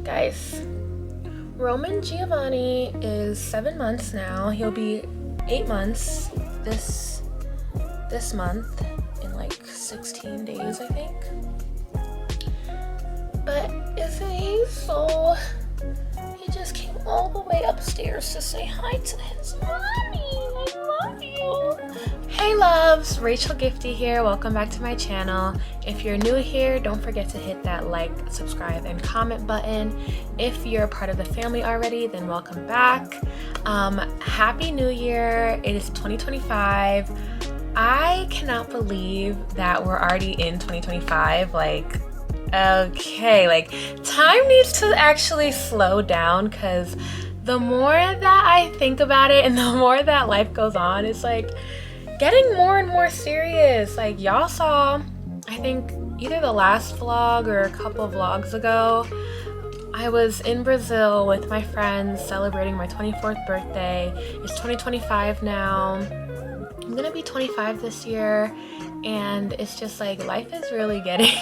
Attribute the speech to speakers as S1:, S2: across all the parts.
S1: Guys, Roman Giovanni is 7 months now. He'll be 8 months this month in like 16 days, I think. But isn't he so... He just came all the way upstairs to say hi to his mommy. I love you. Hey loves, Rachel-Gifty here. Welcome back to my channel. If you're new here, don't forget to hit that like, subscribe, and comment button. If you're a part of the family already, then welcome back. Happy New Year. It is 2025. I cannot believe that we're already in 2025. Okay, time needs to actually slow down, because the more that I think about it and the more that life goes on, it's like getting more and more serious. Like, y'all saw, I think either the last vlog or a couple vlogs ago, I was in Brazil with my friends celebrating my 24th birthday. It's 2025 now. I'm gonna be 25 this year, and it's just like life is really getting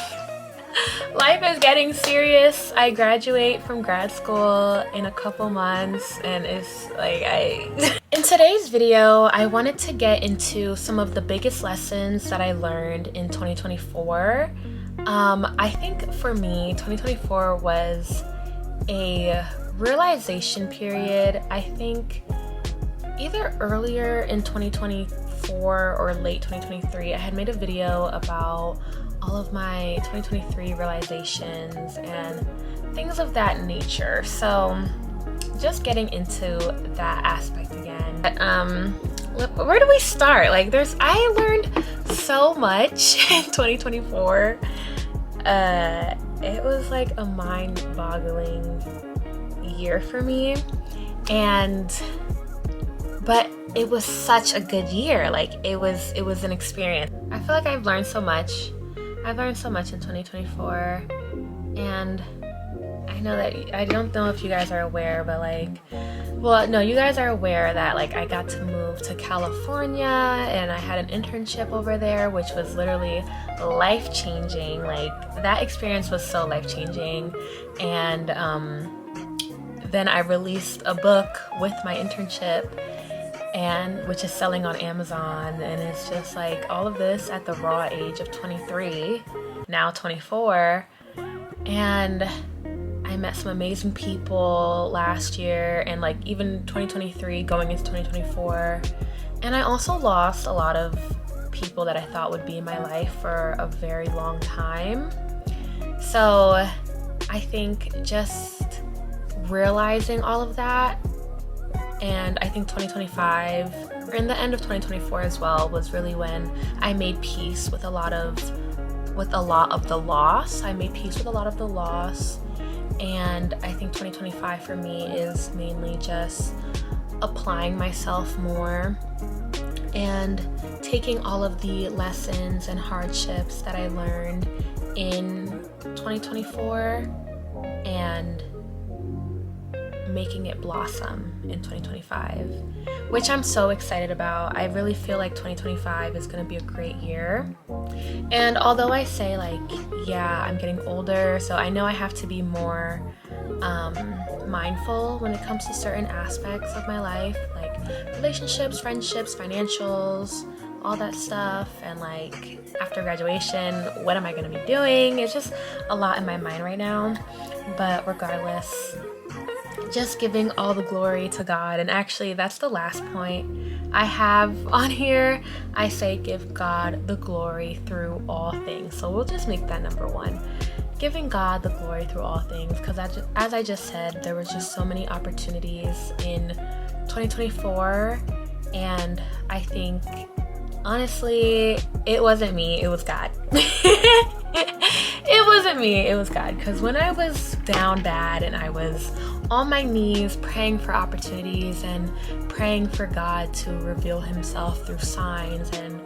S1: life is getting serious. I graduate from grad school in a couple months, and it's like In today's video, I wanted to get into some of the biggest lessons that I learned in 2024. I think for me, 2024 was a realization period. I think either earlier in 2024 or late 2023, I had made a video about all of my 2023 realizations and things of that nature. So just getting into that aspect again. But, where do we start? I learned so much in 2024. It was like a mind-boggling year for me, but it was such a good year. It was an experience. I feel like I've learned so much. I've learned so much in 2024, and I know that I don't know if you guys are aware, but you guys are aware that I got to move to California, and I had an internship over there, which was literally life-changing. That experience was so life-changing. And then I released a book with my internship, which is selling on Amazon, and it's just all of this at the raw age of 23, now 24, and I met some amazing people last year, and even 2023 going into 2024, and I also lost a lot of people that I thought would be in my life for a very long time. So I think just realizing all of that, and I think 2025, or in the end of 2024 as well, was really when I made peace with a lot of the loss. I made peace with a lot of the loss, and I think 2025 for me is mainly just applying myself more and taking all of the lessons and hardships that I learned in 2024 and making it blossom in 2025, which I'm so excited about. I really feel like 2025 is going to be a great year. And although I say yeah, I'm getting older, so I know I have to be more mindful when it comes to certain aspects of my life, like relationships, friendships, financials, all that stuff. And after graduation, what am I going to be doing? It's just a lot in my mind right now. But regardless, just giving all the glory to God. And actually, that's the last point I have on here. I say give God the glory through all things. So we'll just make that number one. Giving God the glory through all things, because as I just said, there was just so many opportunities in 2024, and I think honestly it wasn't me, it was God. It wasn't me, it was God. Because when I was down bad and I was on my knees praying for opportunities and praying for God to reveal himself through signs, and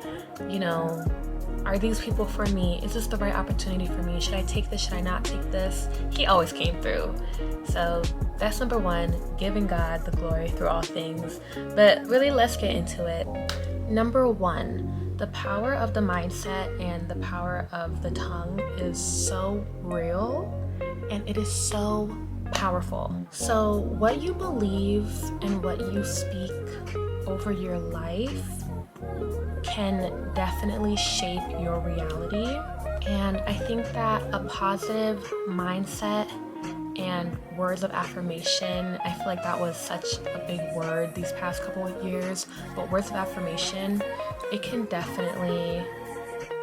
S1: are these people for me? Is this the right opportunity for me? Should I take this? Should I not take this? He always came through. So that's number one, giving God the glory through all things. But really, let's get into it. Number one, the power of the mindset and the power of the tongue is so real, and it is so powerful. So what you believe and what you speak over your life can definitely shape your reality. And I think that a positive mindset and words of affirmation, I feel like that was such a big word these past couple of years, but words of affirmation, it can definitely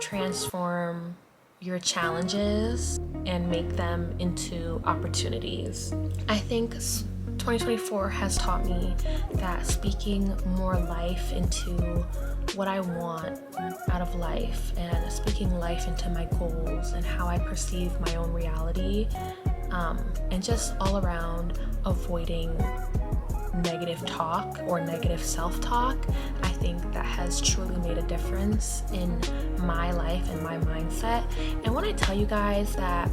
S1: transform your challenges and make them into opportunities. I think 2024 has taught me that speaking more life into what I want out of life and speaking life into my goals and how I perceive my own reality, and just all around avoiding negative talk or negative self-talk, I think that has truly made a difference in my life and my mindset. And when I tell you guys that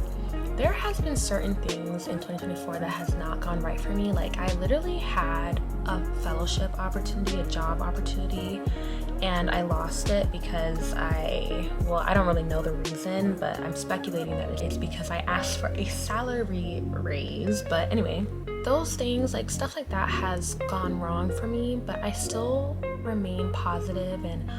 S1: there has been certain things in 2024 that has not gone right for me, like I literally had a fellowship opportunity, a job opportunity, and I lost it because I don't really know the reason, but I'm speculating that it's because I asked for a salary raise. But anyway, those things, like stuff like that has gone wrong for me, but I still remain positive and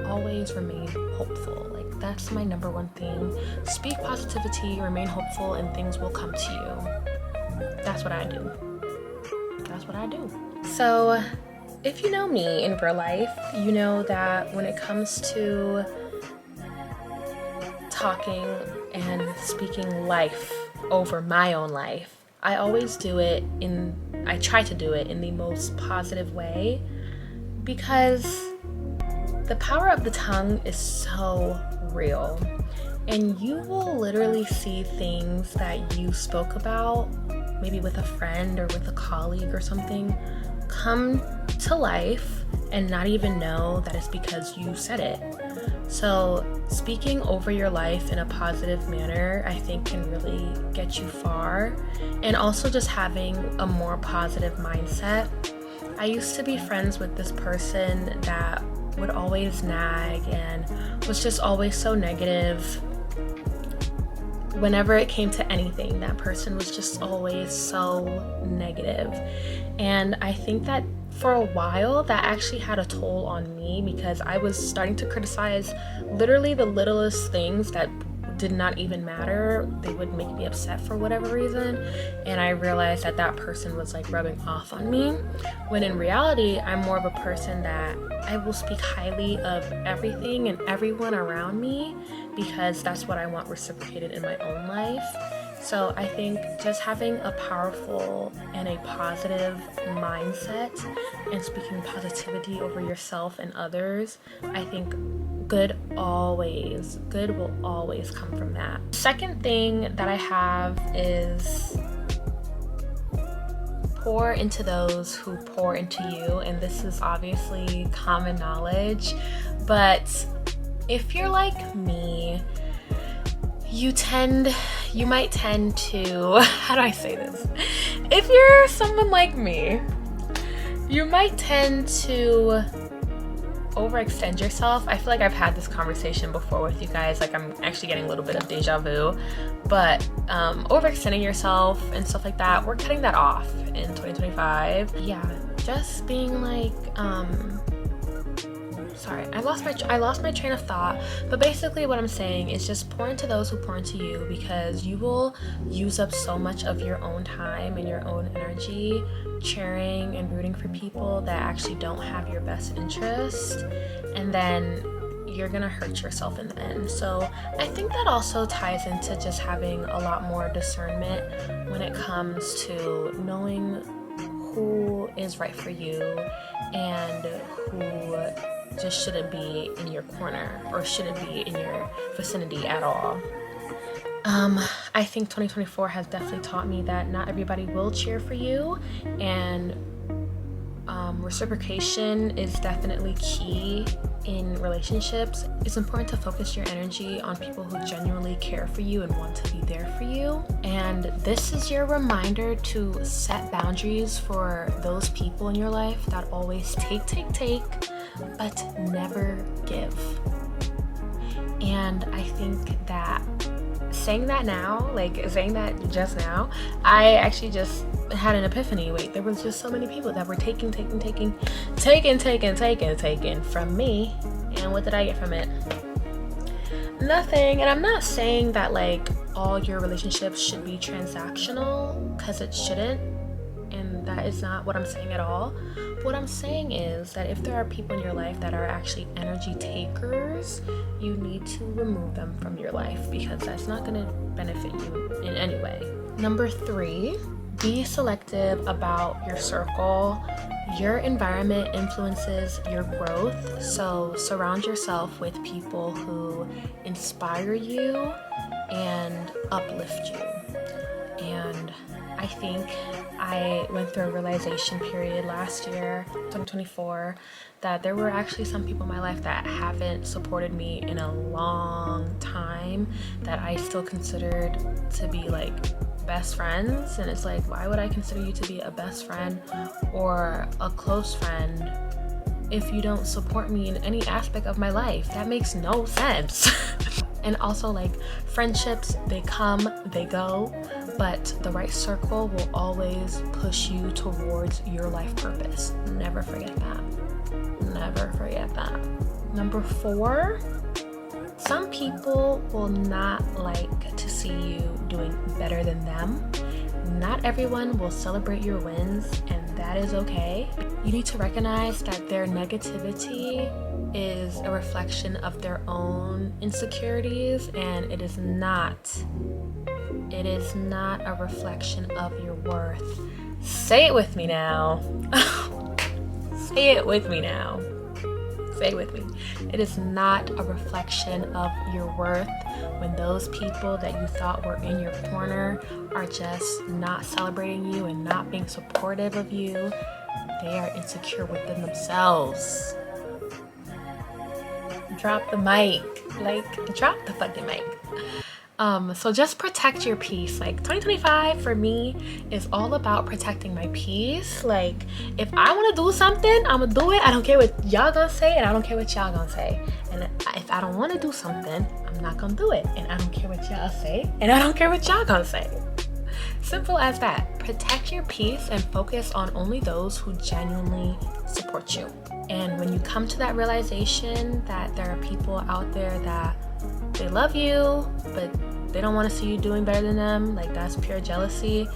S1: always remain hopeful. Like that's my number one thing. Speak positivity, remain hopeful, and things will come to you. That's what I do. So if you know me in real life, you know that when it comes to talking and speaking life over my own life, I try to do it in the most positive way, because the power of the tongue is so real, and you will literally see things that you spoke about, maybe with a friend or with a colleague or something, come to life and not even know that it's because you said it. So speaking over your life in a positive manner, I think can really get you far. And also just having a more positive mindset. I used to be friends with this person that would always nag and was just always so negative. Whenever it came to anything, that person was just always so negative. And I think that for a while that actually had a toll on me, because I was starting to criticize literally the littlest things that did not even matter. They would make me upset for whatever reason, and I realized that that person was like rubbing off on me, when in reality I'm more of a person that I will speak highly of everything and everyone around me, because that's what I want reciprocated in my own life. So I think just having a powerful and a positive mindset and speaking positivity over yourself and others, I think good will always come from that. Second thing that I have is pour into those who pour into you. And this is obviously common knowledge, but if you're like me, you might tend to, how do I say this? If you're someone like me, you might tend to overextend yourself. I feel like I've had this conversation before with you guys, like I'm actually getting a little bit of deja vu, but overextending yourself and stuff like that, we're cutting that off in 2025. Yeah, just being like, sorry, I lost my train of thought, but basically what I'm saying is just pour into those who pour into you, because you will use up so much of your own time and your own energy cheering and rooting for people that actually don't have your best interest, and then you're gonna hurt yourself in the end. So I think that also ties into just having a lot more discernment when it comes to knowing who is right for you and who just shouldn't be in your corner or shouldn't be in your vicinity at all. I think 2024 has definitely taught me that not everybody will cheer for you, and reciprocation is definitely key in relationships. It's important to focus your energy on people who genuinely care for you and want to be there for you. And this is your reminder to set boundaries for those people in your life that always take, but never give. And I think that saying that now, like saying that just now, I actually just had an epiphany. Wait, there was just so many people that were taking from me. And what did I get from it? Nothing. And I'm not saying that like all your relationships should be transactional, because it shouldn't. And that is not what I'm saying at all. What I'm saying is that if there are people in your life that are actually energy takers, you need to remove them from your life, because that's not going to benefit you in any way. Number 3, be selective about your circle. Your environment influences your growth, so surround yourself with people who inspire you and uplift you. And I think I went through a realization period last year, 2024, that there were actually some people in my life that haven't supported me in a long time that I still considered to be like best friends. And it's like, why would I consider you to be a best friend or a close friend if you don't support me in any aspect of my life? That makes no sense. And also, like, friendships, they come, they go, but the right circle will always push you towards your life purpose. Never forget that. Never forget that. Number 4, some people will not like to see you doing better than them. Not everyone will celebrate your wins, and that is okay. You need to recognize that their negativity is a reflection of their own insecurities, and it is not a reflection of your worth. Say it with me now. Say it with me now. Say it with me. It is not a reflection of your worth when those people that you thought were in your corner are just not celebrating you and not being supportive of you. They are insecure within themselves. Drop the mic. Like, drop the fucking mic. So just protect your peace. Like, 2025 for me is all about protecting my peace. Like, if I want to do something, I'm gonna do it. I don't care what y'all gonna say, and I don't care what y'all gonna say. And if I don't want to do something, I'm not gonna do it. And I don't care what y'all say, and I don't care what y'all gonna say. Simple as that. Protect your peace and focus on only those who genuinely support you. And when you come to that realization that there are people out there that they love you, but they don't want to see you doing better than them, like, that's pure jealousy.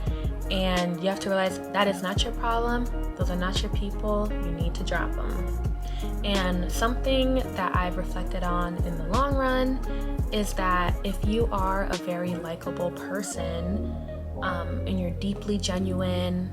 S1: And you have to realize that is not your problem. Those are not your people. You need to drop them. And something that I've reflected on in the long run is that if you are a very likable person, and you're deeply genuine,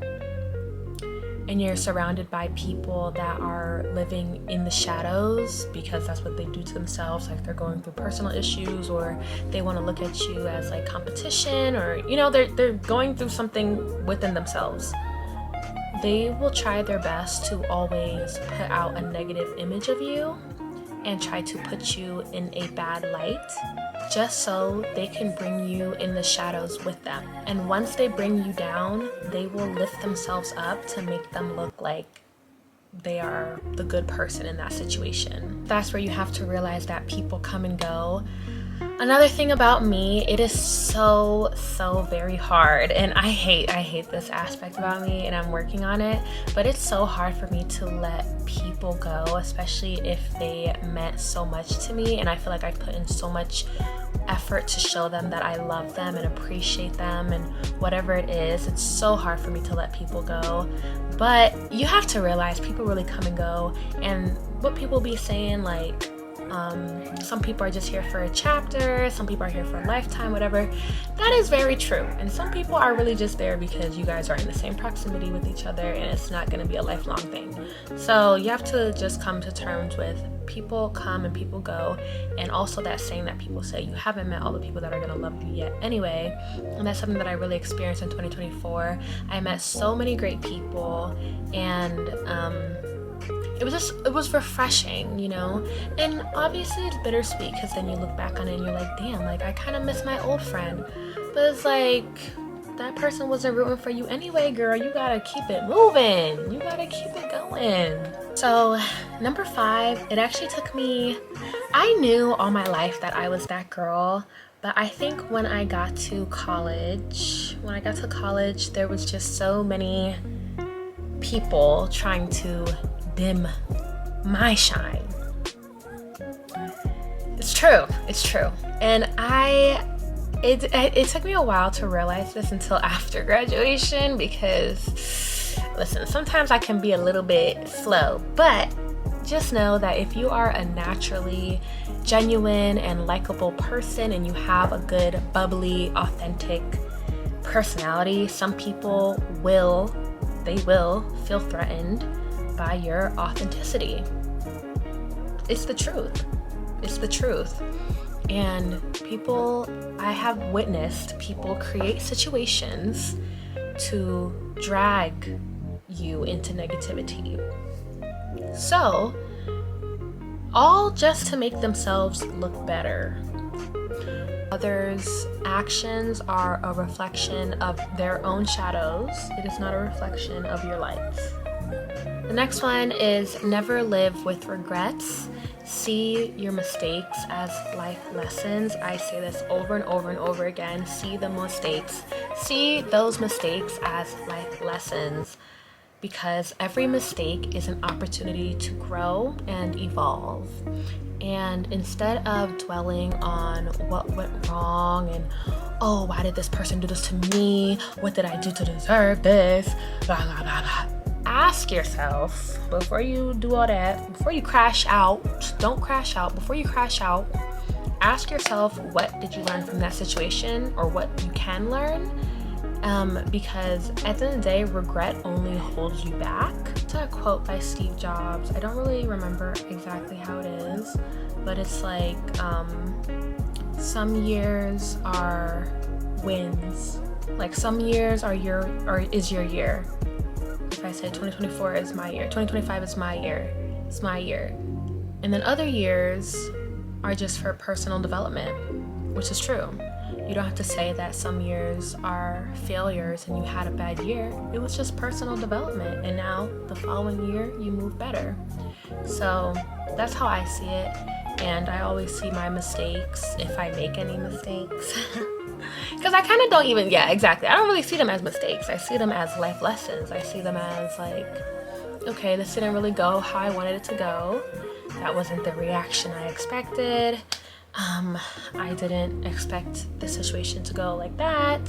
S1: and you're surrounded by people that are living in the shadows because that's what they do to themselves, like they're going through personal issues, or they want to look at you as like competition, or they're going through something within themselves, they will try their best to always put out a negative image of you and try to put you in a bad light, just so they can bring you in the shadows with them. And once they bring you down, they will lift themselves up to make them look like they are the good person in that situation. That's where you have to realize that people come and go. Another thing about me, it is so very hard, and I hate this aspect about me, and I'm working on it, but it's so hard for me to let people go, especially if they meant so much to me, and I feel like I put in so much effort to show them that I love them and appreciate them and whatever it is. It's so hard for me to let people go, but you have to realize people really come and go. And what people be saying, like, some people are just here for a chapter, some people are here for a lifetime, whatever, that is very true. And some people are really just there because you guys are in the same proximity with each other, and it's not going to be a lifelong thing. So you have to just come to terms with people come and people go, and also that saying that people say, you haven't met all the people that are going to love you yet anyway. And that's something that I really experienced in 2024. I met so many great people, and it was refreshing, and obviously it's bittersweet because then you look back on it and you're like, damn, like I kind of miss my old friend, but it's like, that person wasn't rooting for you anyway, girl. You gotta keep it moving, you gotta keep it going. So number 5, it actually took me I knew all my life that I was that girl, but I think when I got to college, there was just so many people trying to dim my shine. It's true. And it took me a while to realize this until after graduation, because listen, sometimes I can be a little bit slow, but just know that if you are a naturally genuine and likable person and you have a good, bubbly, authentic personality, some people will feel threatened by your authenticity. It's the truth. And I have witnessed people create situations to drag you into negativity. So, all just to make themselves look better. Others' actions are a reflection of their own shadows. It is not a reflection of your lights. The next one is never live with regrets. See your mistakes as life lessons. I say this over and over and over again. See those mistakes as life lessons, because every mistake is an opportunity to grow and evolve. And instead of dwelling on what went wrong and, oh, why did this person do this to me? What did I do to deserve this? Blah, blah, blah, blah. Ask yourself, before you do all that, before you crash out, don't crash out. Before you crash out, ask yourself, what did you learn from that situation, or what you can learn? Because at the end of the day, regret only holds you back. It's a quote by Steve Jobs. I don't really remember exactly how it is, but it's like, some years are wins. Like some years is your year. If I say 2024 is my year, 2025 is my year, it's my year. And then other years are just for personal development, which is true. You don't have to say that some years are failures and you had a bad year. It was just personal development, and now the following year you move better. So that's how I see it, and I always see my mistakes, if I make any mistakes. Because I kind of don't even, I don't really see them as mistakes. I see them as life lessons. I see them as like, okay, this didn't really go how I wanted it to go. That wasn't the reaction I expected. I didn't expect the situation to go like that.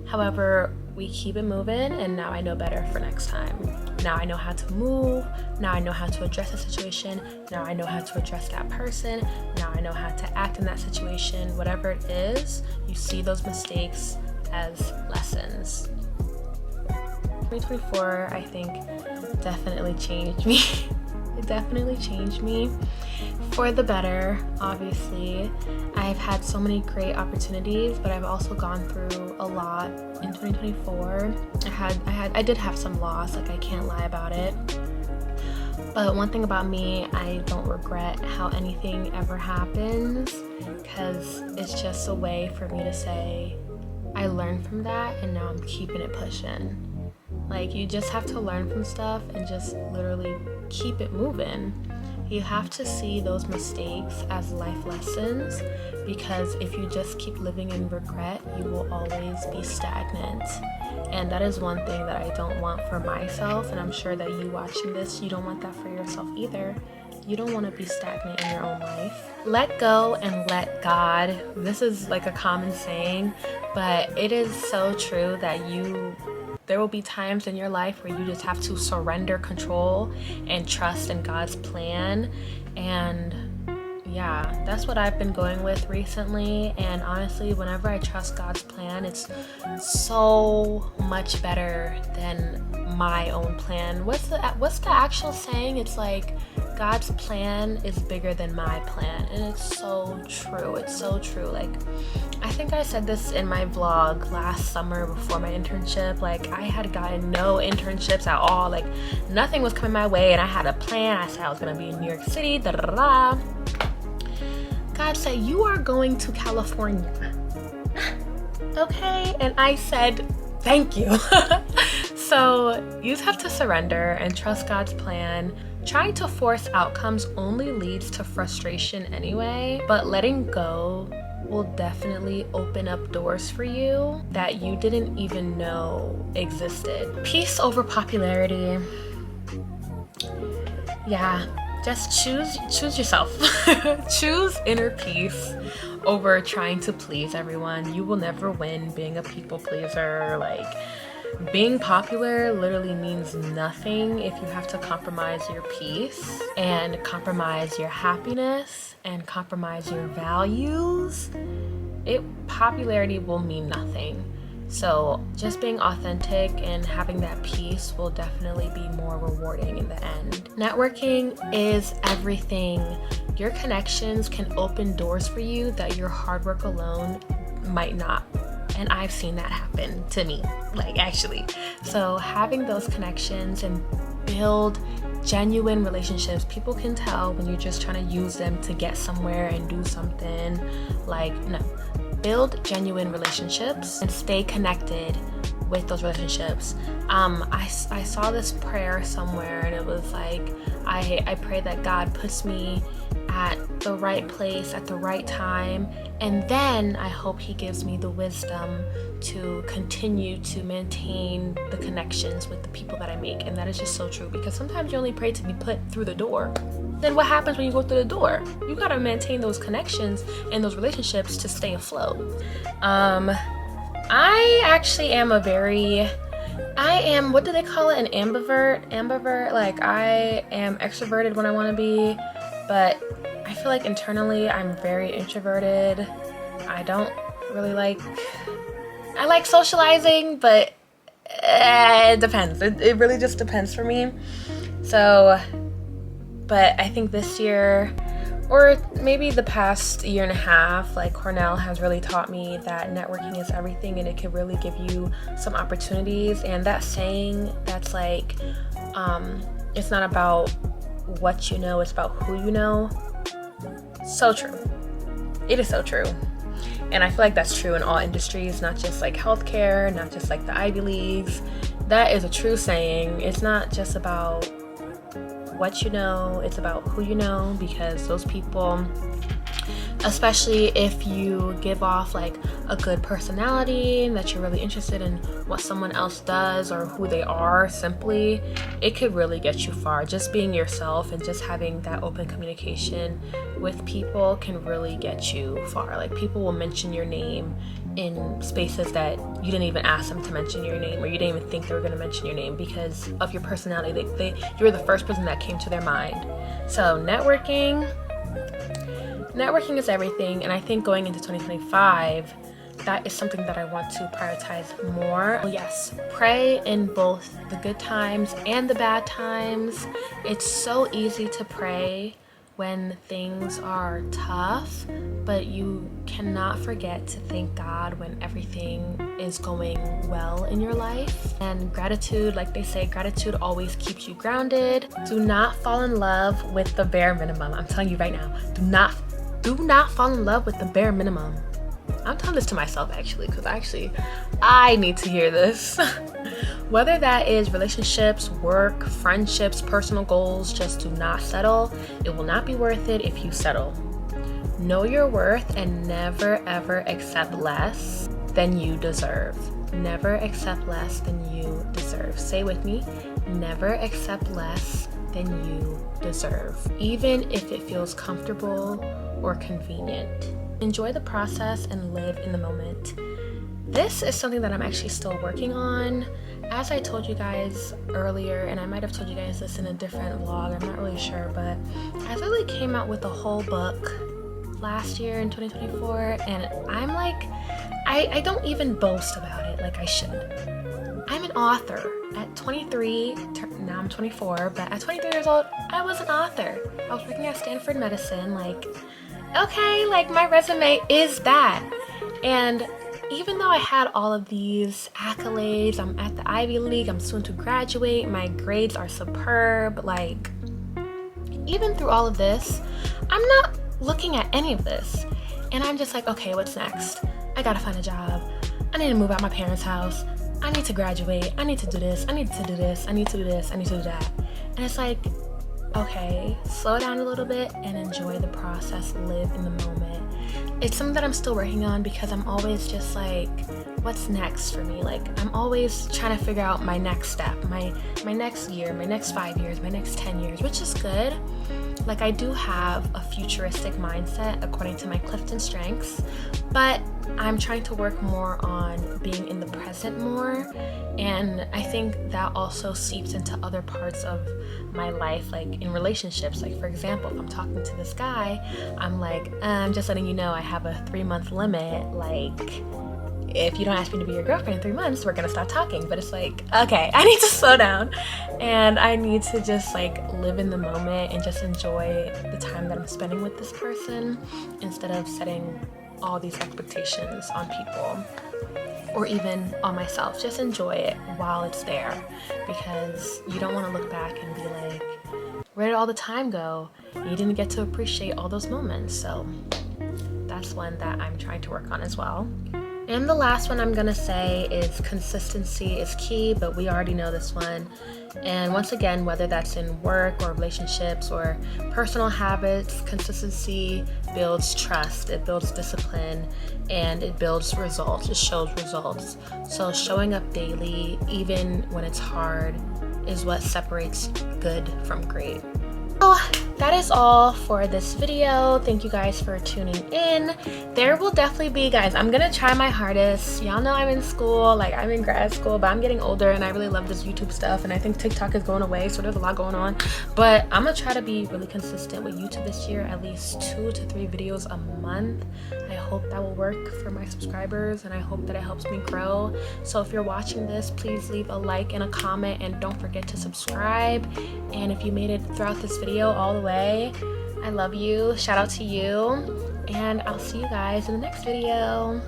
S1: However, we keep it moving, and now I know better for next time. Now I know how to move. Now I know how to address the situation. Now I know how to address that person. Now I know how to act in that situation. Whatever it is, you see those mistakes as lessons. 2024, I think, definitely changed me. It definitely changed me for the better. Obviously, I've had so many great opportunities, but I've also gone through a lot in 2024. I did have some loss, like I can't lie about it. But one thing about me, I don't regret how anything ever happens, because it's just a way for me to say, I learned from that and now I'm keeping it pushing. Like, you just have to learn from stuff and just literally keep it moving. You have to see those mistakes as life lessons, because if you just keep living in regret, you will always be stagnant. And that is one thing that I don't want for myself, and I'm sure that you watching this, you don't want that for yourself either. You don't want to be stagnant in your own life. Let go and let God. This is like a common saying, but it is so true that there will be times in your life where you just have to surrender control and trust in God's plan. And yeah, that's what I've been going with recently. And honestly, whenever I trust God's plan, it's so much better than my own plan. What's the actual saying? It's like, God's plan is bigger than my plan. And it's so true. It's so true. Like, I think I said this in my vlog last summer before my internship. Like, I had gotten no internships at all. Like, nothing was coming my way, and I had a plan. I said I was gonna be in New York City, da da da da. God said, you are going to California. Okay? And I said, thank you. So you just have to surrender and trust God's plan. Trying to force outcomes only leads to frustration anyway, but letting go will definitely open up doors for you that you didn't even know existed. Peace over popularity. Yeah, just choose yourself. Choose inner peace over trying to please everyone. You will never win being a people pleaser. Like, being popular literally means nothing if you have to compromise your peace and compromise your happiness and compromise your values. Popularity will mean nothing. So just being authentic and having that peace will definitely be more rewarding in the end. Networking is everything. Your connections can open doors for you that your hard work alone might not. And I've seen that happen to me, like, actually. So having those connections and build genuine relationships, people can tell when you're just trying to use them to get somewhere and do something. Like, no. Build genuine relationships and stay connected with those relationships. I saw this prayer somewhere, and it was like, I pray that God puts me at the right place at the right time, and then I hope he gives me the wisdom to continue to maintain the connections with the people that I make. And that is just so true, because sometimes you only pray to be put through the door. Then what happens when you go through the door? You gotta maintain those connections and those relationships to stay afloat. I actually am what do they call it? An ambivert. Like, I am extroverted when I want to be, but I feel like internally I'm very introverted. I don't really I like socializing, but it depends. It really just depends for me. So, but I think this year, or maybe the past year and a half, like, Cornell has really taught me that networking is everything, and it can really give you some opportunities. And that saying that's like, it's not about what you know, it's about who you know. So true. It is so true. And I feel like that's true in all industries, not just like healthcare, not just like the Ivy Leagues. That is a true saying. It's not just about what you know, it's about who you know, because those people, especially if you give off like a good personality, that you're really interested in what someone else does or who they are simply, it could really get you far. Just being yourself and just having that open communication with people can really get you far. Like, people will mention your name in spaces that you didn't even ask them to mention your name, or you didn't even think they were going to mention your name because of your personality. You were the first person that came to their mind. So networking is everything, and I think going into 2025, that is something that I want to prioritize more. Yes, pray in both the good times and the bad times. It's so easy to pray when things are tough, but you cannot forget to thank God when everything is going well in your life. And gratitude, like they say, gratitude always keeps you grounded. Do not fall in love with the bare minimum. I'm telling you right now, do not fall in love with the bare minimum. I'm telling this to myself, actually, because I need to hear this. Whether that is relationships, work, friendships, personal goals, just do not settle. It will not be worth it if you settle. Know your worth and never ever accept less than you deserve. Never accept less than you deserve. Say with me, never accept less than you deserve, even if it feels comfortable or convenient. Enjoy the process and live in the moment. This is something that I'm actually still working on. As I told you guys earlier, and I might have told you guys this in a different vlog, I'm not really sure, but I literally came out with a whole book last year in 2024, and I'm like, I don't even boast about it like I should. I'm an author. At 23, now I'm 24, but at 23 years old, I was an author. I was working at Stanford Medicine, like, okay, like, my resume is that. And even though I had all of these accolades, I'm at the Ivy League, I'm soon to graduate, my grades are superb, like, even through all of this, I'm not looking at any of this. And I'm just like, okay, what's next? I gotta find a job. I need to move out my parents' house. I need to graduate. I need to do this. I need to do this. I need to do this. I need to do that. And it's like, okay, slow down a little bit and enjoy the process, live in the moment. It's something that I'm still working on because I'm always just like, what's next for me? Like, I'm always trying to figure out my next step, my next year, my next 5 years, my next 10 years, which is good. Like, I do have a futuristic mindset according to my Clifton strengths, but I'm trying to work more on being in the present more. And I think that also seeps into other parts of my life, like in relationships. Like, for example, if I'm talking to this guy, I'm like, I'm just letting you know I have a 3-month limit. Like, if you don't ask me to be your girlfriend in 3 months, we're gonna stop talking. But it's like, okay, I need to slow down and I need to just like live in the moment and just enjoy the time that I'm spending with this person instead of setting all these expectations on people or even on myself. Just enjoy it while it's there, because you don't want to look back and be like, where did all the time go? You didn't get to appreciate all those moments. So that's one that I'm trying to work on as well. And the last one I'm gonna say is consistency is key, but we already know this one. And once again, whether that's in work or relationships or personal habits, consistency builds trust, it builds discipline, and it builds results, it shows results. So showing up daily, even when it's hard, is what separates good from great. So that is all for this video. Thank you guys for tuning in. There will definitely be, guys, I'm gonna try my hardest. Y'all know I'm in school, like I'm in grad school, but I'm getting older and I really love this YouTube stuff, and I think TikTok is going away, so there's a lot going on. But I'm gonna try to be really consistent with YouTube this year, at least 2 to 3 videos a month. I hope that will work for my subscribers, and I hope that it helps me grow. So if you're watching this, please leave a like and a comment, and don't forget to subscribe. And if you made it throughout this video all the way, I love you. Shout out to you, and I'll see you guys in the next video.